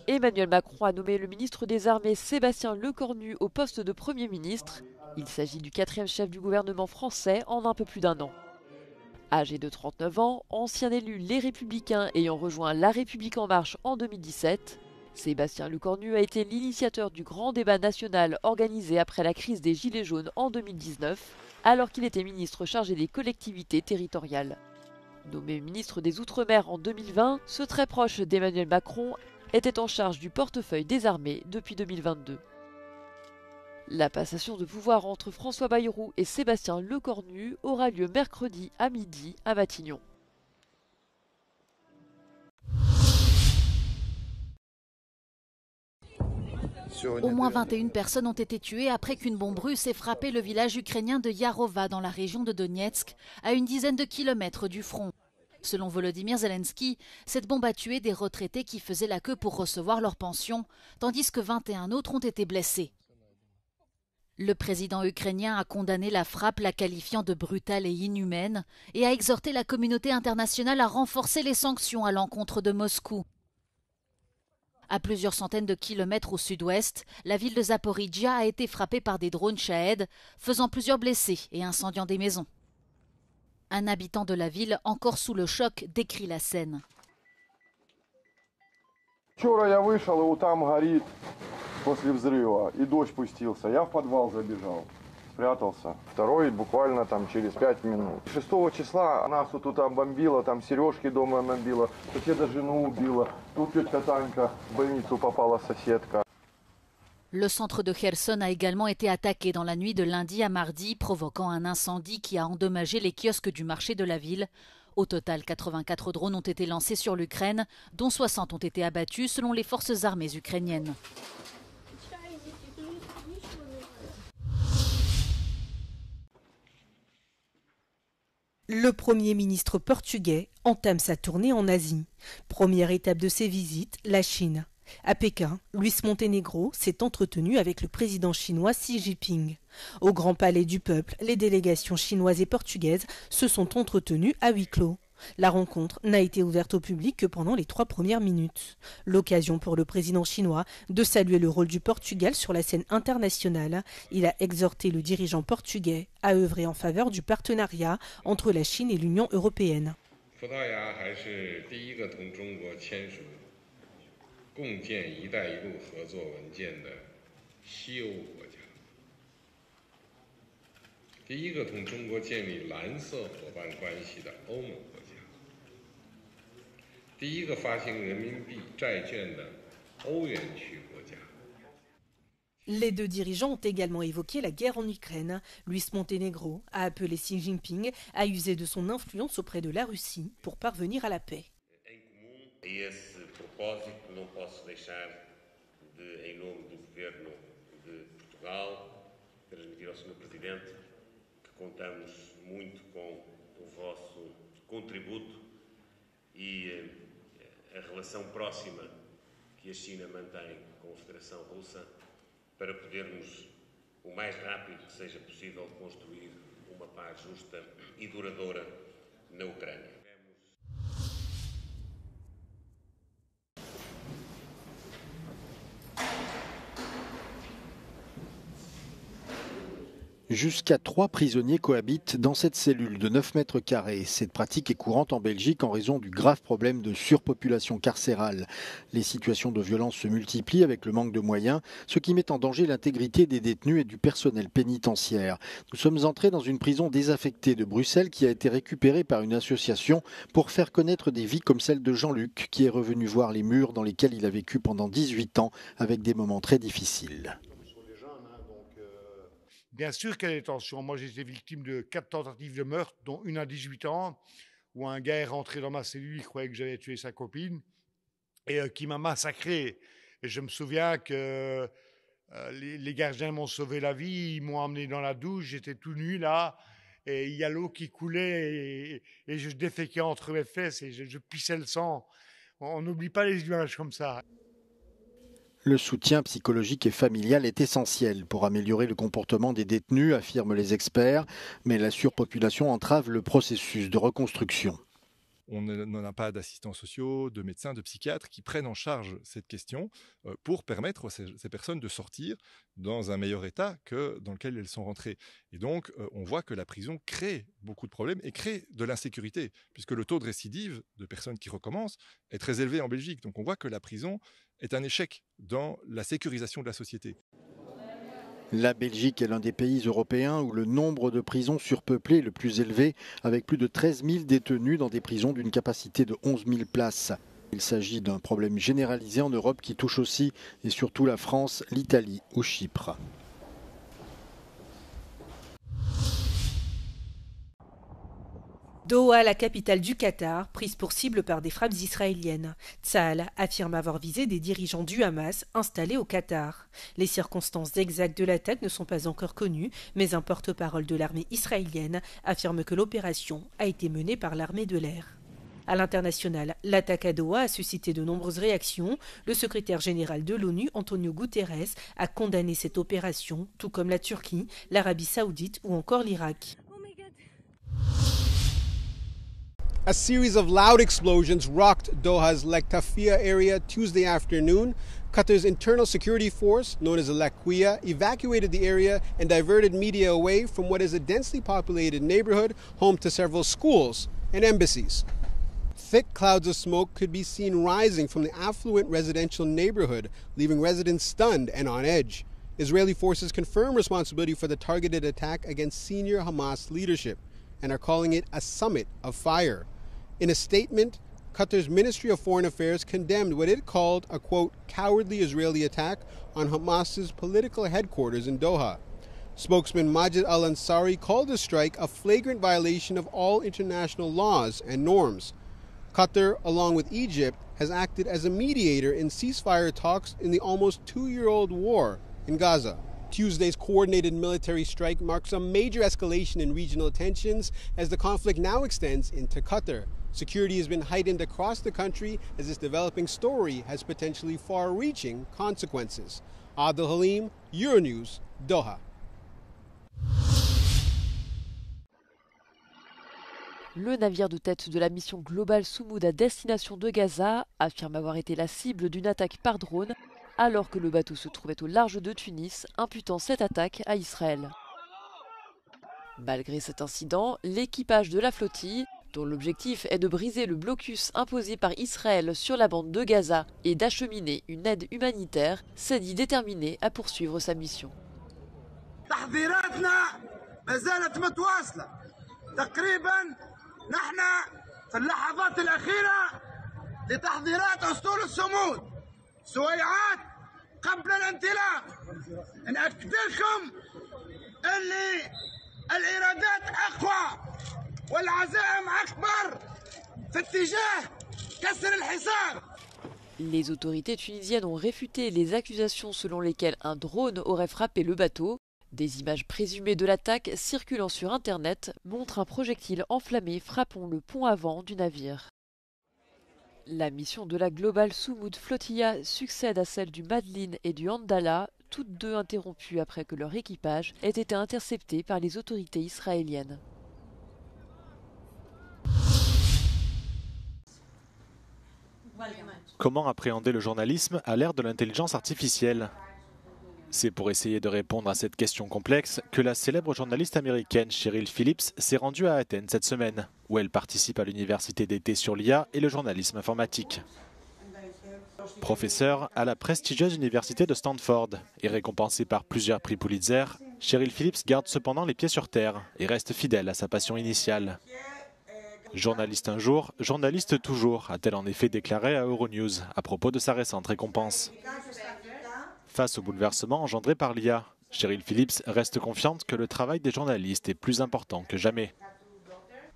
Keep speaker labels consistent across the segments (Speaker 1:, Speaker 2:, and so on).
Speaker 1: Emmanuel Macron a nommé le ministre des Armées Sébastien Lecornu au poste de Premier ministre. Il s'agit du 4e chef du gouvernement français en un peu plus d'un an. Âgé de 39 ans, ancien élu Les Républicains ayant rejoint La République En Marche en 2017, Sébastien Lecornu a été l'initiateur du grand débat national organisé après la crise des Gilets jaunes en 2019, alors qu'il était ministre chargé des collectivités territoriales. Nommé ministre des Outre-mer en 2020, ce très proche d'Emmanuel Macron était en charge du portefeuille des armées depuis 2022. La passation de pouvoir entre François Bayrou et Sébastien Lecornu aura lieu mercredi à midi à Matignon.
Speaker 2: Au moins 21 personnes ont été tuées après qu'une bombe russe ait frappé le village ukrainien de Yarova dans la région de Donetsk, à une dizaine de kilomètres du front. Selon Volodymyr Zelensky, cette bombe a tué des retraités qui faisaient la queue pour recevoir leur pension, tandis que 21 autres ont été blessés. Le président ukrainien a condamné la frappe, la qualifiant de brutale et inhumaine, et a exhorté la communauté internationale à renforcer les sanctions à l'encontre de Moscou. À plusieurs centaines de kilomètres au sud-ouest, la ville de Zaporijjia a été frappée par des drones Shahed, faisant plusieurs blessés et incendiant des maisons. Un habitant de la ville, encore sous le choc, décrit la scène.
Speaker 3: После взрыва, и дождь пустился. Я в подвал забежал, спрятался. Второй буквально там через 5 минут. 6 числа нас вот тут там бомбило, там Сережки дома бомбило, соседа жену убила. Тут тетя Танька в больницу попала, соседка.
Speaker 2: Le centre de Kherson a également été attaqué dans la nuit de lundi à mardi, provoquant un incendie qui a endommagé les kiosques du marché de la ville. Au total, 84 drones ont été lancés sur l'Ukraine, dont 60 ont été abattus selon les forces armées ukrainiennes.
Speaker 4: Le Premier ministre portugais entame sa tournée en Asie. Première étape de ses visites, la Chine. À Pékin, Luis Montenegro s'est entretenu avec le président chinois Xi Jinping. Au Grand Palais du Peuple, les délégations chinoises et portugaises se sont entretenues à huis clos. La rencontre n'a été ouverte au public que pendant les 3 premières minutes. L'occasion pour le président chinois de saluer le rôle du Portugal sur la scène internationale. Il a exhorté le dirigeant portugais à œuvrer en faveur du partenariat entre la Chine et l'Union européenne. Les deux dirigeants ont également évoqué la guerre en Ukraine. Luis Montenegro a appelé Xi Jinping à user de son influence auprès de la Russie pour parvenir à la paix.
Speaker 5: A relação próxima que a China mantém com a Federação Russa para podermos, o mais rápido que seja possível, construir uma paz justa e duradoura na Ucrânia.
Speaker 6: Jusqu'à 3 prisonniers cohabitent dans cette cellule de 9 mètres carrés. Cette pratique est courante en Belgique en raison du grave problème de surpopulation carcérale. Les situations de violence se multiplient avec le manque de moyens, ce qui met en danger l'intégrité des détenus et du personnel pénitentiaire. Nous sommes entrés dans une prison désaffectée de Bruxelles qui a été récupérée par une association pour faire connaître des vies comme celle de Jean-Luc, qui est revenu voir les murs dans lesquels il a vécu pendant 18 ans avec des moments très difficiles.
Speaker 7: Bien sûr qu'il y a des tensions. Moi, j'ai été victime de 4 tentatives de meurtre, dont une à 18 ans, où un gars est rentré dans ma cellule, il croyait que j'avais tué sa copine, et qui m'a massacré. Et je me souviens que les gardiens m'ont sauvé la vie, ils m'ont emmené dans la douche, j'étais tout nu là, et il y a l'eau qui coulait, et je déféquais entre mes fesses, et je pissais le sang. On n'oublie pas les images comme ça.
Speaker 6: Le soutien psychologique et familial est essentiel pour améliorer le comportement des détenus, affirment les experts, mais la surpopulation entrave le processus de reconstruction.
Speaker 8: on n'en a pas d'assistants sociaux, de médecins, de psychiatres qui prennent en charge cette question pour permettre à ces personnes de sortir dans un meilleur état que dans lequel elles sont rentrées. Et donc, on voit que la prison crée beaucoup de problèmes et crée de l'insécurité, puisque le taux de récidive de personnes qui recommencent est très élevé en Belgique. Donc, on voit que la prison est un échec dans la sécurisation de la société.
Speaker 6: La Belgique est l'un des pays européens où le nombre de prisons surpeuplées est le plus élevé, avec plus de 13 000 détenus dans des prisons d'une capacité de 11 000 places. Il s'agit d'un problème généralisé en Europe qui touche aussi et surtout la France, l'Italie ou Chypre.
Speaker 4: Doha, la capitale du Qatar, prise pour cible par des frappes israéliennes. Tsahal affirme avoir visé des dirigeants du Hamas installés au Qatar. Les circonstances exactes de l'attaque ne sont pas encore connues, mais un porte-parole de l'armée israélienne affirme que l'opération a été menée par l'armée de l'air. À l'international, l'attaque à Doha a suscité de nombreuses réactions. Le secrétaire général de l'ONU, Antonio Guterres, a condamné cette opération, tout comme la Turquie, l'Arabie saoudite ou encore l'Irak.
Speaker 9: A series of loud explosions rocked Doha's Lake Tafia area Tuesday afternoon. Qatar's internal security force, known as the Laquia, evacuated the area and diverted media away from what is a densely populated neighborhood home to several schools and embassies. Thick clouds of smoke could be seen rising from the affluent residential neighborhood, leaving residents stunned and on edge. Israeli forces confirm responsibility for the targeted attack against senior Hamas leadership and are calling it a summit of fire. In a statement, Qatar's Ministry of Foreign Affairs condemned what it called a, quote, cowardly Israeli attack on Hamas's political headquarters in Doha. Spokesman Majid al-Ansari called the strike a flagrant violation of all international laws and norms. Qatar, along with Egypt, has acted as a mediator in ceasefire talks in the almost two-year-old war in Gaza. Tuesday's coordinated military strike marks a major escalation in regional tensions as the conflict now extends into Qatar. Security has been heightened across the country as this developing story has potentially far-reaching consequences. Adel Halim, Euronews, Doha.
Speaker 1: Le navire de tête de la mission Global Soumoud à destination de Gaza affirme avoir été la cible d'une attaque par drone alors que le bateau se trouvait au large de Tunis, imputant cette attaque à Israël. Malgré cet incident, l'équipage de la flottille, dont l'objectif est de briser le blocus imposé par Israël sur la bande de Gaza et d'acheminer une aide humanitaire, s'est dit déterminé à poursuivre sa mission.
Speaker 10: قبل الانطلاق نأكد لكم اللي الإرادات أقوى والعزائم أكبر في اتجاه كسر الحصار.
Speaker 1: Les autorités tunisiennes ont réfuté les accusations selon lesquelles un drone aurait frappé le bateau. Des images présumées de l'attaque circulant sur Internet montrent un projectile enflammé frappant le pont avant du navire. La mission de la Global Soumoud Flotilla succède à celle du Madlin et du Handala, toutes deux interrompues après que leur équipage ait été intercepté par les autorités israéliennes.
Speaker 11: Comment appréhender le journalisme à l'ère de l'intelligence artificielle ? C'est pour essayer de répondre à cette question complexe que la célèbre journaliste américaine Cheryl Phillips s'est rendue à Athènes cette semaine, où elle participe à l'université d'été sur l'IA et le journalisme informatique. Professeure à la prestigieuse université de Stanford et récompensée par plusieurs prix Pulitzer, Cheryl Phillips garde cependant les pieds sur terre et reste fidèle à sa passion initiale. Journaliste un jour, journaliste toujours, a-t-elle en effet déclaré à Euronews à propos de sa récente récompense. Face au bouleversement engendré par l'IA, Cheryl Phillips reste confiante que le travail des journalistes est plus important que jamais.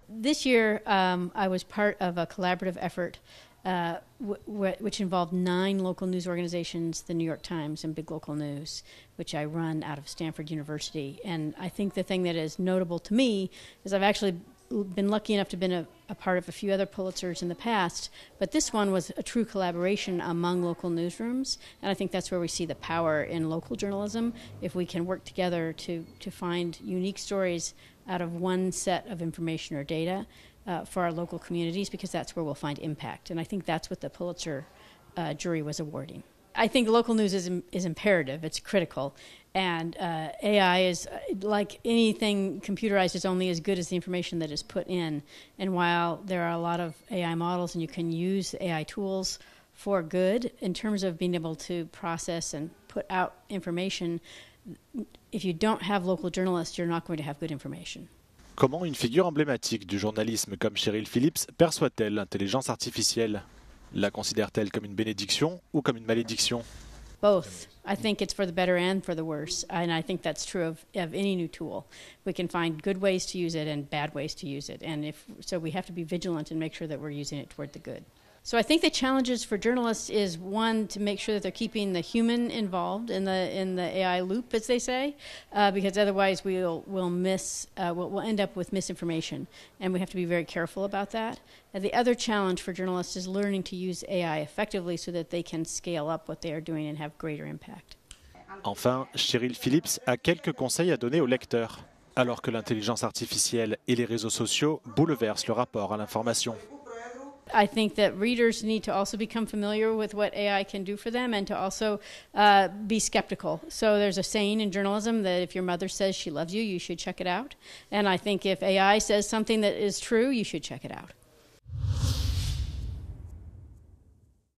Speaker 12: This year, I was part of a collaborative effort which involved 9 local news organizations, the New York Times and Big Local News, which I run out of Stanford University. And I think the thing that is notable to me is I've actually been lucky enough to have been a part of a few other Pulitzers in the past, but this one was a true collaboration among local newsrooms, and I think that's where we see the power in local journalism, if we can work together to find unique stories out of one set of information or data for our local communities, because that's where we'll find impact. And I think that's what the Pulitzer jury was awarding. I think local news is imperative. It's critical. And AI is, like anything computerized, is only as good as the information that is put in. And while there are a lot of AI models and you can use AI tools for good, in terms of being able to process and put out information, if you don't have local journalists, you're not going to have good information.
Speaker 11: Comment une figure emblématique du journalisme comme Cheryl Phillips perçoit-elle l'intelligence artificielle? La considère-t-elle comme une bénédiction ou comme une malédiction?
Speaker 12: Both. I think it's for the better and for the worse. And I think that's true of any new tool. We can find good ways to use it and bad ways to use it. And so we have to be vigilant and make sure that we're using it toward the good. So I think the challenges for journalists is, one, to make sure that they're keeping the human involved in the AI loop, as they say, because otherwise we'll end up with misinformation, and we have to be very careful about that. And the other challenge for journalists is learning to use AI effectively so that they can scale up what they are doing and have greater impact.
Speaker 11: Enfin, Cheryl Phillips a quelques conseils à donner aux lecteurs, alors que l'intelligence artificielle et les réseaux sociaux bouleversent le rapport à l'information.
Speaker 12: I think that readers need to also become familiar with what AI can do for them, and to also be skeptical. So there's a saying in journalism that if your mother says she loves you, you should check it out. And I think if AI says something that is true, you should check it out.